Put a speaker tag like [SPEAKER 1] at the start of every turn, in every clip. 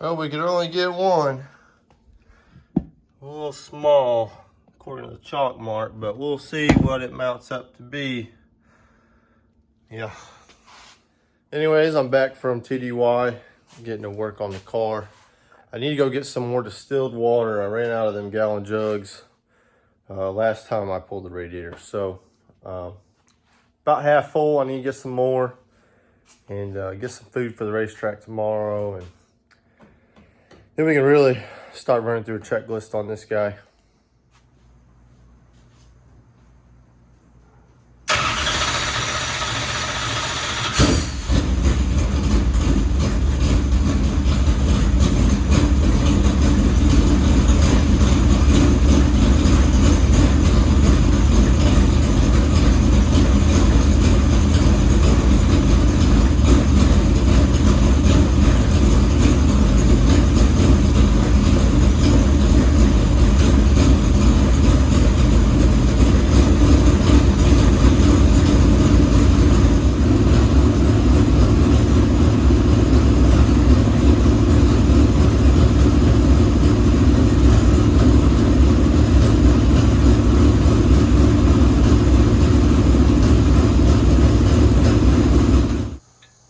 [SPEAKER 1] Well, we could only get one. A little small, according to the chalk mark, but we'll see what it mounts up to be. Yeah. Anyways, I'm back from TDY, getting to work on the car. I need to go get some more distilled water. I ran out of them gallon jugs last time I pulled the radiator. So about half full. I need to get some more and get some food for the racetrack tomorrow. And then we can really start running through a checklist on this guy.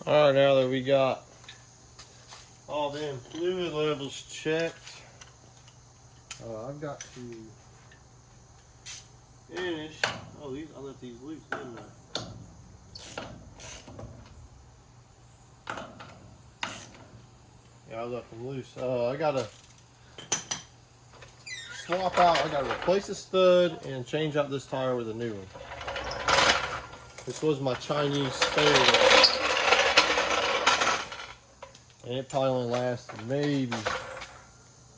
[SPEAKER 1] Alright, now that we got all them fluid levels checked, I've got to finish. Oh, I left these loose, didn't I? Yeah, I left them loose. I gotta swap out. I gotta replace the stud and change out this tire with a new one. This was my Chinese spare. And it probably only lasted maybe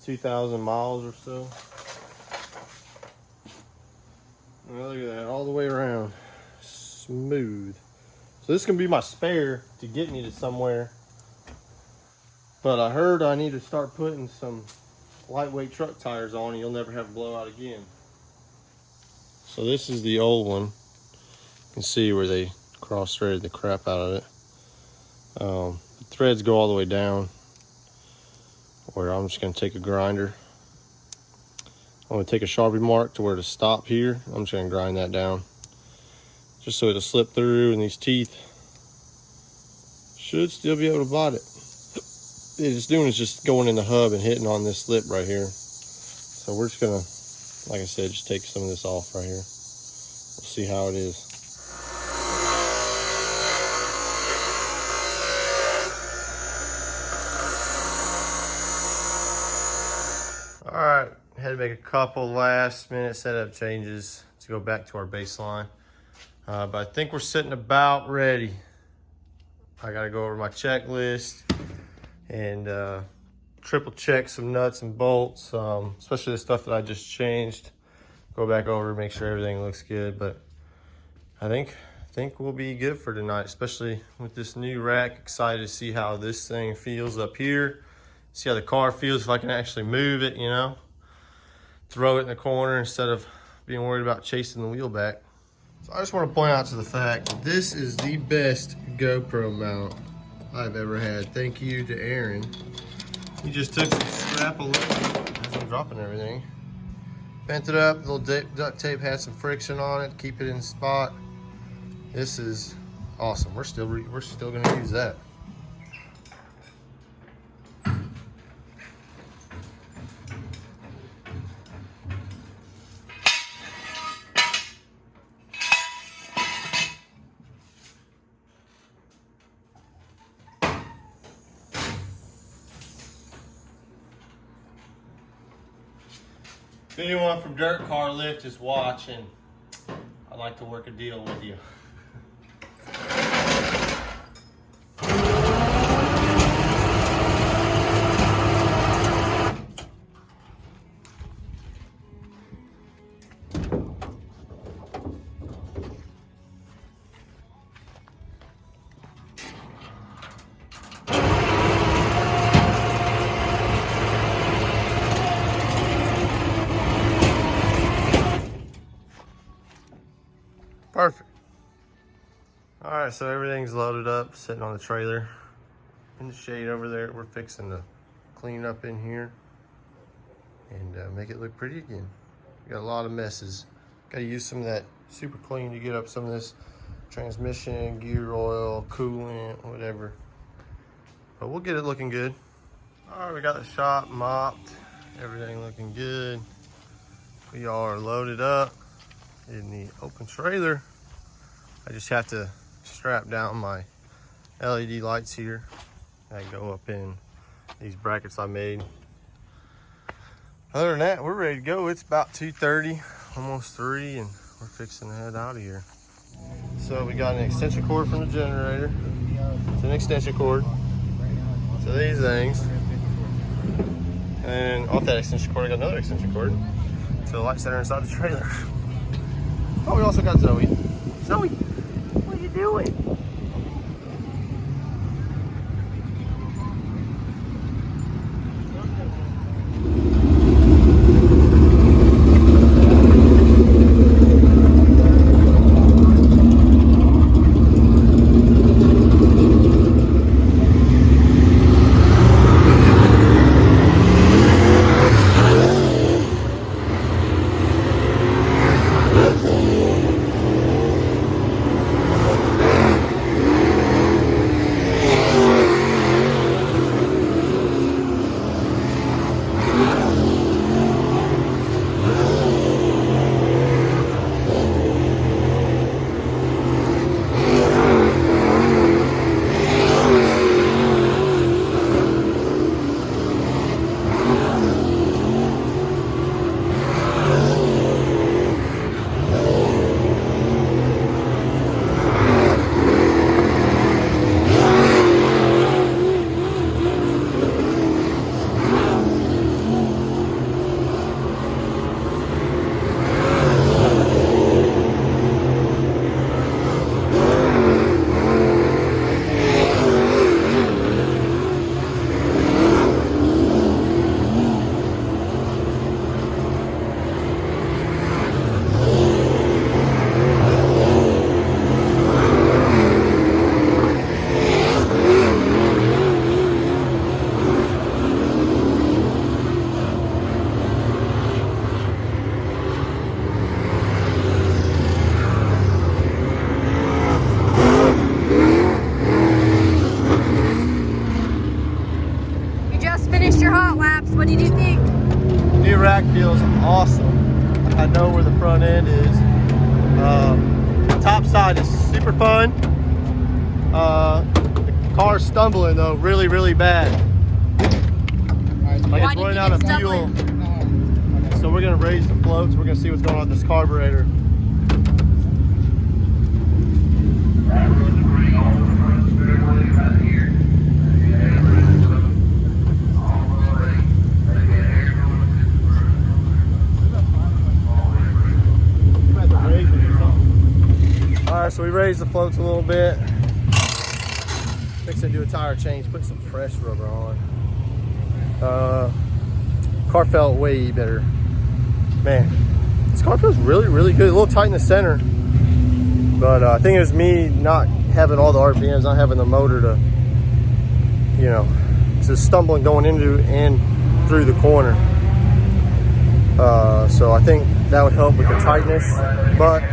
[SPEAKER 1] 2,000 miles or so. Well, look at that, all the way around, smooth. So this can be my spare to get me to somewhere. But I heard I need to start putting some lightweight truck tires on and you'll never have a blowout again. So this is the old one. You can see where they cross-threaded the crap out of it. The threads go all the way down, where I'm just going to take a grinder. I'm going to take a Sharpie mark to where to stop here. I'm just going to grind that down just so it'll slip through, and these teeth should still be able to bite it. What it's doing is just going in the hub and hitting on this lip right here. So we're just going to, like I said, just take some of this off right here. We'll see how it is. Alright, had to make a couple last minute setup changes to go back to our baseline. But I think we're sitting about ready. I gotta go over my checklist and triple check some nuts and bolts, especially the stuff that I just changed. Go back over, make sure everything looks good. But I think we'll be good for tonight, especially with this new rack. Excited to see how this thing feels up here. See how the car feels if I can actually move it, you know. Throw it in the corner instead of being worried about chasing the wheel back. So I just want to point out to the fact that this is the best GoPro mount I've ever had. Thank you to Aaron. He just took some scrap aluminum as I'm dropping everything. Bent it up, little duct tape had some friction on it, keep it in spot. This is awesome. We're still gonna use that. If anyone from Dirt Car Lift is watching, I'd like to work a deal with you. Perfect. All right, so everything's loaded up, sitting on the trailer in the shade over there. We're fixing to clean up in here and make it look pretty again. We got a lot of messes. Got to use some of that super clean to get up some of this transmission, gear oil, coolant, whatever. But we'll get it looking good. All right, we got the shop mopped. Everything looking good. We are loaded up in the open trailer. I just have to strap down my LED lights here. They go up in these brackets I made. Other than that, we're ready to go. It's about 2:30, almost 3, and we're fixing to head out of here. So we got an extension cord from the generator. It's an extension cord. So these things. And off that extension cord, I got another extension cord to the lights that are inside the trailer. Oh, we also got Zoe. Zoe, what are you doing?
[SPEAKER 2] What did you think?
[SPEAKER 1] New rack feels awesome. I know where the front end is. The top side is super fun. The car's stumbling though, really, really bad. Like it's running out of fuel. So we're gonna raise the floats. We're gonna see what's going on with this carburetor. Alright, so we raised the floats a little bit. Fixing to do a tire change, put some fresh rubber on. Car felt way better. Man, this car feels really, really good. A little tight in the center. But I think it was me not having all the RPMs, not having the motor to, you know, just stumbling going into and through the corner. So I think that would help with the tightness. But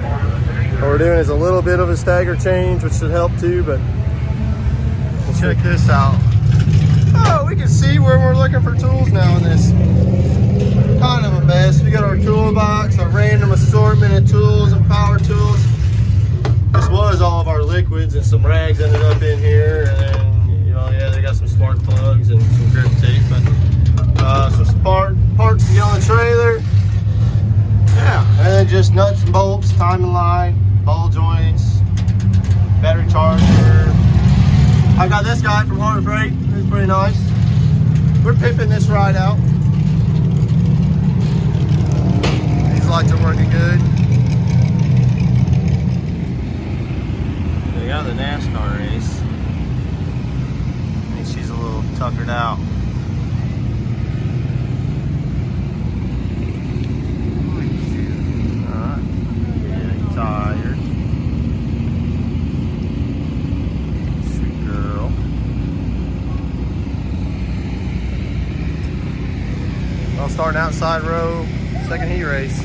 [SPEAKER 1] what we're doing is a little bit of a stagger change, which should help too, but we'll check this out. Oh, we can see where we're looking for tools now in this. Kind of a mess. We got our toolbox, our random assortment of tools and power tools. This was all of our liquids, and some rags ended up in here, and then, you know, yeah, they got some spark plugs and some grip tape, but some parts to get on the trailer. Yeah, and then just nuts and bolts, timing line, ball joints, battery charger. I got this guy from Harbor Freight. It's pretty nice. We're pimping this ride out. These lights are working good. They got the NASCAR race. I think she's a little tuckered out. Tired. Sweet girl. starting outside row, second heat race.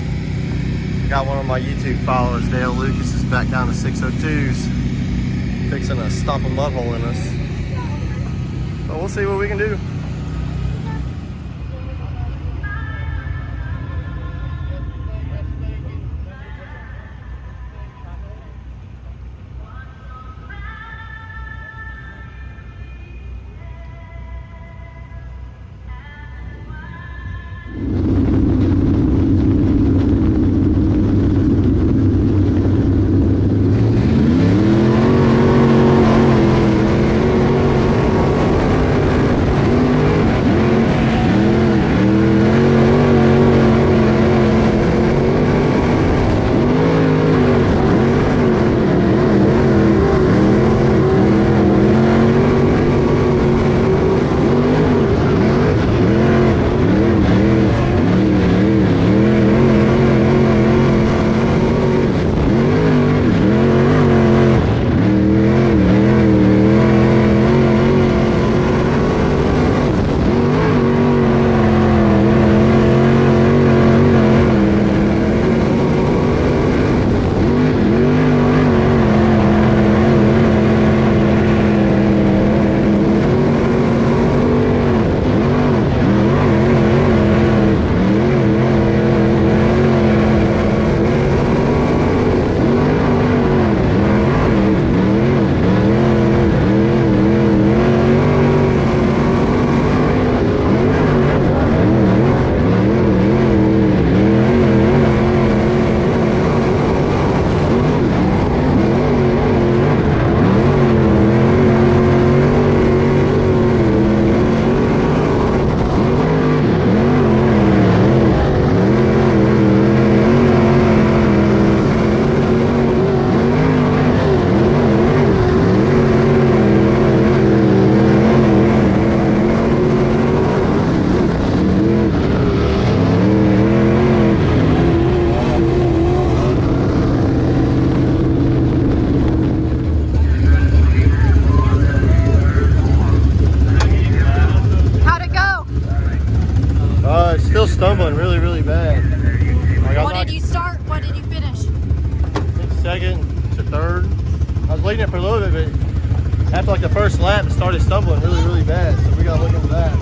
[SPEAKER 1] Got one of my YouTube followers, Dale Lucas, is back down to 602s, fixing to stomp a mud hole in us. So we'll see what we can do. Still stumbling really bad. Like,
[SPEAKER 2] What did you start? What did you finish?
[SPEAKER 1] I think second to third. I was leading it for a little bit, but after like the first lap, it started stumbling really bad. So we gotta look into that.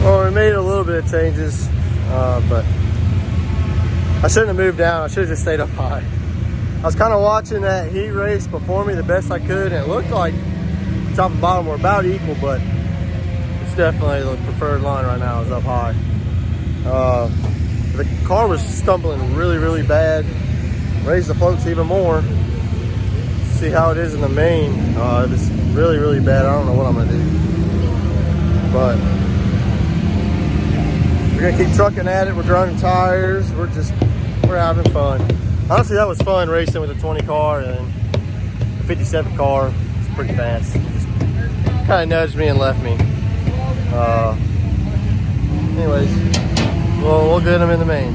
[SPEAKER 1] Well, we made a little bit of changes, but I shouldn't have moved down. I should have just stayed up high. I was kind of watching that heat race before me the best I could, and it looked like top and bottom were about equal, but it's definitely the preferred line right now is up high. The car was stumbling really bad. Raised the floats even more. See how it is in the main. It's really bad. I don't know what I'm gonna do, but we're gonna keep trucking at it. We're grinding tires. We're having fun. Honestly, that was fun racing with the 20 car and the 57 car. It's pretty fast. Just kind of nudged me and left me. Anyways, we'll get them in the main.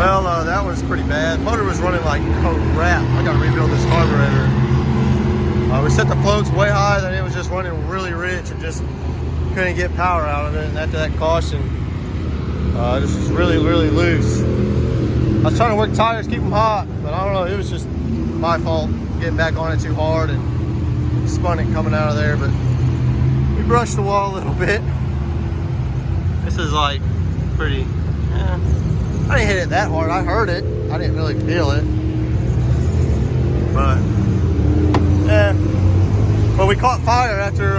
[SPEAKER 1] Well, that was pretty bad. Motor was running like crap. I gotta rebuild this carburetor. We set the floats way high, then it was just running really rich and just couldn't get power out of it. And after that caution, this was really, really loose. I was trying to work tires, keep them hot, but I don't know, it was just my fault getting back on it too hard and spun it coming out of there. But we brushed the wall a little bit. This is like pretty, I didn't hit it that hard. I heard it. I didn't really feel it. But, yeah. But we caught fire after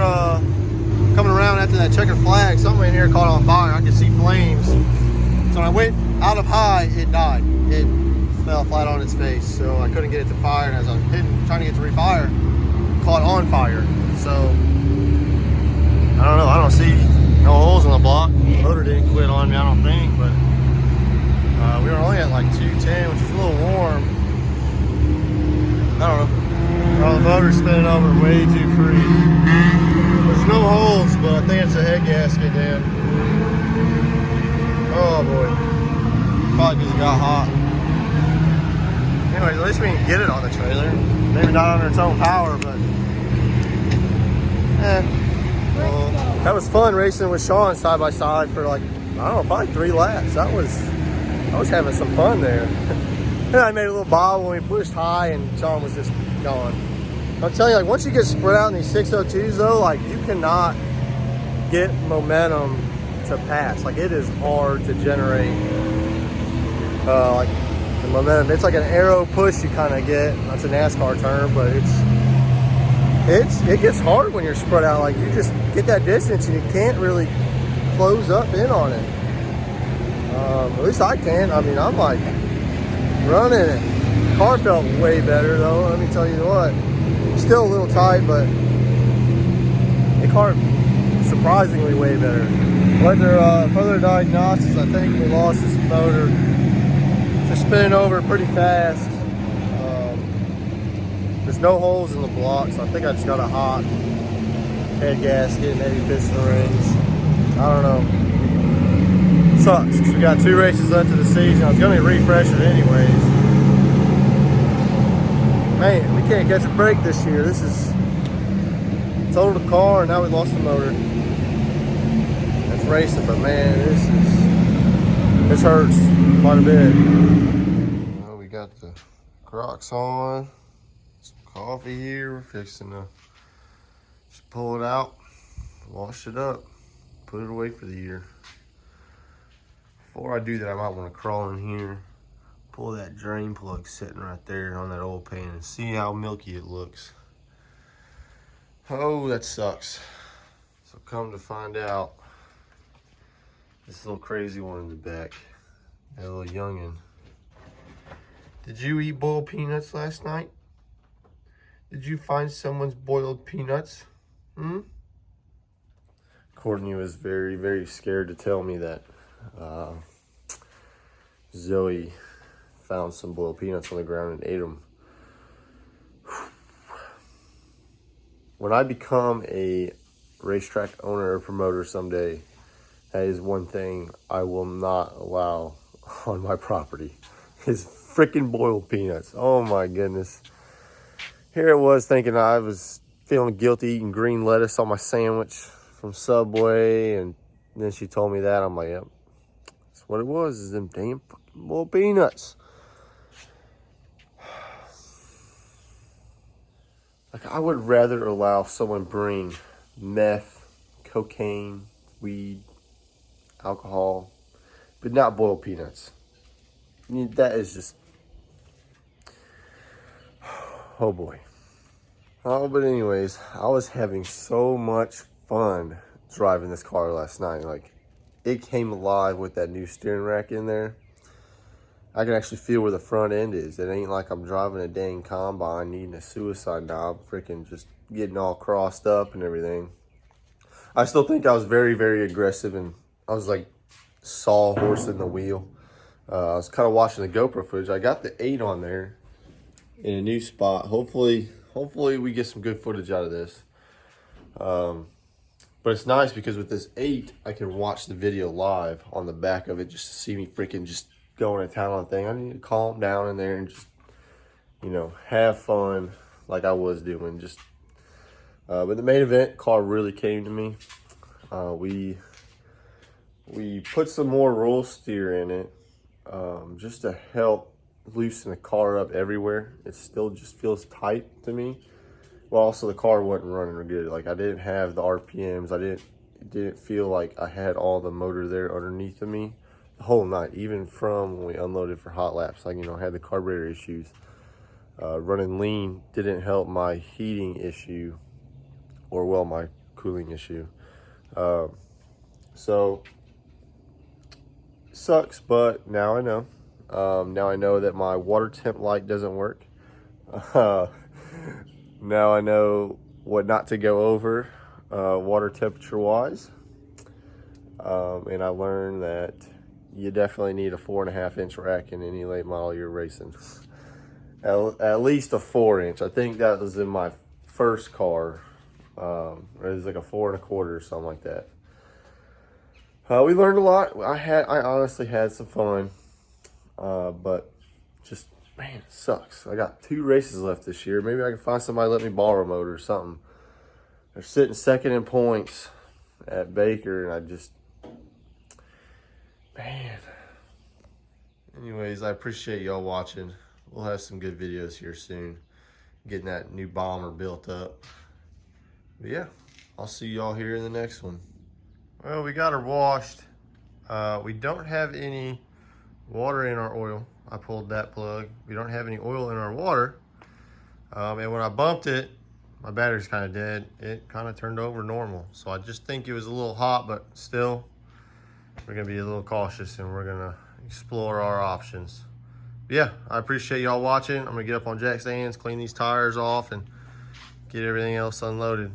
[SPEAKER 1] coming around after that checkered flag. Something in here caught on fire. I could see flames. So when I went out of high, it died. It fell flat on its face. So I couldn't get it to fire. And as I was trying to get it to refire, it caught on fire. So, I don't know. I don't see no holes in the block. The motor didn't quit on me, I don't think. But we were only at like 210, which is a little warm. I don't know. Oh, the motor's spinning over way too free. There's no holes, but I think it's a head gasket then. Oh boy. Probably because it got hot. Anyways, at least we can get it on the trailer. Maybe not under its own power, but well, that was fun racing with Sean side by side for like, I don't know, probably 3 laps. I was having some fun there. And I made a little bob when we pushed high and Sean was just going. I'm telling you, like, once you get spread out in these 602s though, like, you cannot get momentum to pass. Like, it is hard to generate like the momentum. It's like an arrow push you kind of get. That's a NASCAR term, but it gets hard when you're spread out. Like, you just get that distance and you can't really close up in on it. At least I can. I mean, I'm like running it. The car felt way better though, let me tell you what. Still a little tight, but the car surprisingly way better. After further diagnosis, I think we lost this motor. Just spinning over pretty fast. There's no holes in the block, so I think I just got a hot head gasket, maybe piston rings. I don't know. Sucks, because we got 2 races left of the season. I was going to refresh it anyways. Man, we can't catch a break this year. This is totaled the car, and now we lost the motor. That's racing, but man, this hurts quite a bit. Well, we got the Crocs on, some coffee here. We're fixing to just pull it out, wash it up, put it away for the year. Before I do that, I might want to crawl in here, pull that drain plug sitting right there on that old pan and see how milky it looks. Oh, that sucks. So come to find out, this little crazy one in the back, that little youngin'. Did you eat boiled peanuts last night? Did you find someone's boiled peanuts? Courtney was very, very scared to tell me that Zoe found some boiled peanuts on the ground and ate them. When I become a racetrack owner or promoter someday, that is one thing I will not allow on my property, is freaking boiled peanuts. Oh my goodness. Here it was thinking I was feeling guilty eating green lettuce on my sandwich from Subway, and then she told me that. I'm like, yep, that's what it was, is them damn fucking boiled peanuts. Like, I would rather allow someone bring meth, cocaine, weed, alcohol, but not boiled peanuts. I mean, that is just, oh boy. Oh, but anyways, I was having so much fun driving this car last night. Like, it came alive with that new steering rack in there. I can actually feel where the front end is. It ain't like I'm driving a dang combine needing a suicide knob, freaking just getting all crossed up and everything. I still think I was very, very aggressive, and I was like sawhorse in the wheel. I was kind of watching the GoPro footage. I got the 8 on there in a new spot. Hopefully we get some good footage out of this. But it's nice because with this 8, I can watch the video live on the back of it just to see me freaking just going to town on a thing. I need to calm down in there and just, you know, have fun like I was doing. Just, but the main event car really came to me. We put some more roll steer in it, just to help loosen the car up everywhere. It still just feels tight to me. Well, also the car wasn't running good. Like, I didn't have the RPMs. It didn't feel like I had all the motor there underneath of me the whole night, even from when we unloaded for hot laps. Like, you know, had the carburetor issues. Running lean didn't help my heating issue, or well, my cooling issue. So sucks, but now I know. Now I know that my water temp light doesn't work. Now I know what not to go over water temperature wise. And I learned that you definitely need a 4.5 inch rack in any late model you're racing. At least a 4-inch. I think that was in my first car. It was like a 4 1/4 or something like that. We learned a lot. I honestly had some fun. But just, man, it sucks. I got 2 races left this year. Maybe I can find somebody to let me borrow a motor or something. They're sitting second in points at Baker, and I just, man. Anyways, I appreciate y'all watching. We'll have some good videos here soon. Getting that new bomber built up. But yeah, I'll see y'all here in the next one. Well, we got her washed. We don't have any water in our oil. I pulled that plug. We don't have any oil in our water. And when I bumped it, my battery's kind of dead. It kind of turned over normal. So I just think it was a little hot, but still, we're gonna be a little cautious and we're gonna explore our options. But yeah, I appreciate y'all watching. I'm gonna get up on jack stands, clean these tires off, and get everything else unloaded.